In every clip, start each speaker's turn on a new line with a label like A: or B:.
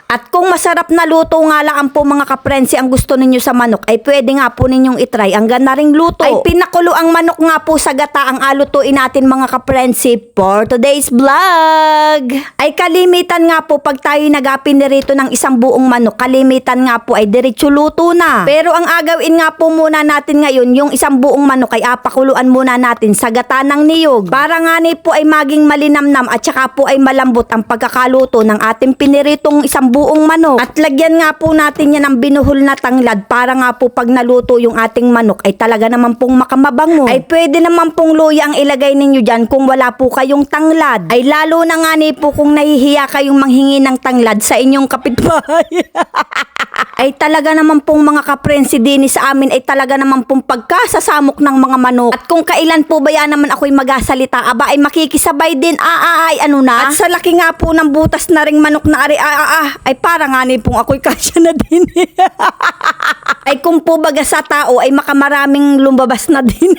A: At kung masarap na luto nga lang po mga kaprensi ang gusto ninyo sa manok, ay pwede nga po ninyong itry ang ganaring luto. Ay pinakulo ang manok nga po sa gata ang alutuin natin mga kaprensi for today's vlog. Ay kalimitan nga po pag tayo nagapinirito ng isang buong manok, kalimitan nga po ay diretso luto na. Pero ang agawin nga po muna natin ngayon, yung isang buong manok ay apakuluan muna natin sa gata ng niyog. Para nga ni po ay maging malinamnam at saka po ay malambot ang pagkakaluto ng ating piniritong isang buong manok. At lagyan nga po natin yan ng binuhol na tanglad para nga po pag naluto yung ating manok ay talaga naman pong makamabango. Ay pwede naman pong luya ang ilagay ninyo dyan kung wala po kayong tanglad. Ay lalo na nga ni po kung nahihiya kayong manghingi ng tanglad sa inyong kapitbahay. Ay talaga naman pong mga kaprensi din sa amin ay talaga naman pong pagkasasamok ng mga manok. At kung kailan po ba yan naman ako'y magasalita, aba ay makikisabay din ay ano na. At sa laki nga po ng butas na ring manok na ay para nga ni pong ako'y kasya na din. Ay kung po baga sa tao ay makamaraming lumabas na din.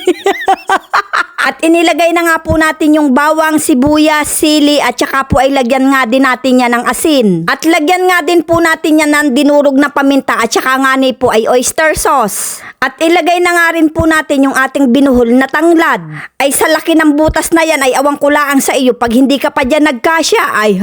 A: At inilagay na nga po natin yung bawang, sibuyas, sili at saka po ay lagyan nga din natin yan ng asin. At lagyan nga din po natin yan ng dinurog na paminta at saka nga ni po ay oyster sauce. At ilagay na nga rin po natin yung ating binuhol na tanglad. Ay sa laki ng butas na yan ay awang kulaang sa iyo pag hindi ka pa dyan nagkasya. Ay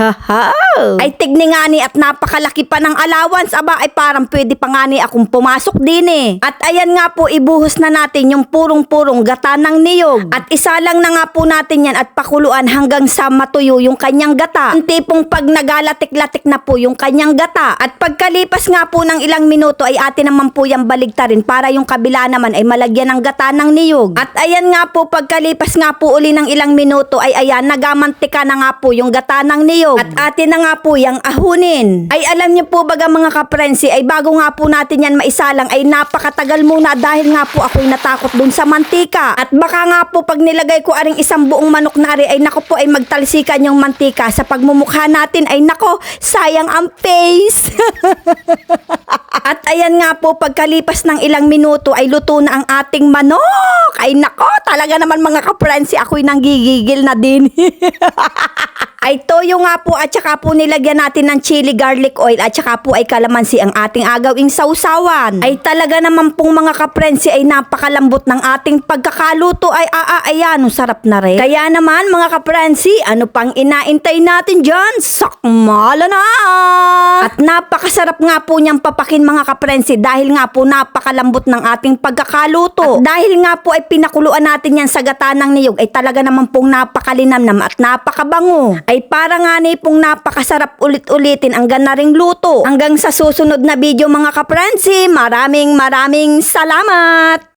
A: Ay tigni nga ni at napakalaki pa ng allowance. Aba ay parang pwede pa nga ni akong pumasok din eh. At ayan nga po ibuhos na natin yung purong-purong gata ng niyog. At isa lang na nga po natin yan at pakuluan hanggang sa matuyo yung kanyang gata. Ang tipong pag nagalatik-latik na po yung kanyang gata. At pagkalipas nga po ng ilang minuto ay atin naman po yung baligtarin para yung kabila naman ay malagyan ng gata ng niyog. At ayan nga po pagkalipas nga po uli ng ilang minuto ay ayan nagamantika na nga po yung gata ng niyog. At atin na nga po yung ahunin. Ay alam niyo po baga mga kaprensi ay bago nga po natin yan maisalang ay napakatagal muna dahil nga po ako'y natakot dun sa mantika. At baka nga po pag nilagay ko aring isang buong manok na ay nako po ay magtalsikan yung mantika sa pagmumukha natin ay nako sayang ang face. At ayan nga po pagkalipas ng ilang minuto ay luto na ang ating manok. Ay nako talaga naman mga kaprensi ako'y nanggigigil na din. Ay toyo nga po at saka po nilagyan natin ng chili garlic oil at saka po ay kalamansi ang ating agawing sausawan. Ay talaga naman pong mga kaprensi ay napakalambot ng ating pagkakaluto ay ayan sarap na rin. Kaya naman mga kaprensi ano pang inaintay natin dyan? Sakmala na! At napakasarap nga po niyang papakin mga kaprensi dahil nga po napakalambot ng ating pagkakaluto. At dahil nga po ay pinakuluan natin yan sa gata ng niyog ay talaga naman pong napakalinamnam at napakabango. Ay para nga ni pong napakasarap ulit-ulitin ang ganaring luto. Hanggang sa susunod na video mga kaprensi, maraming salamat!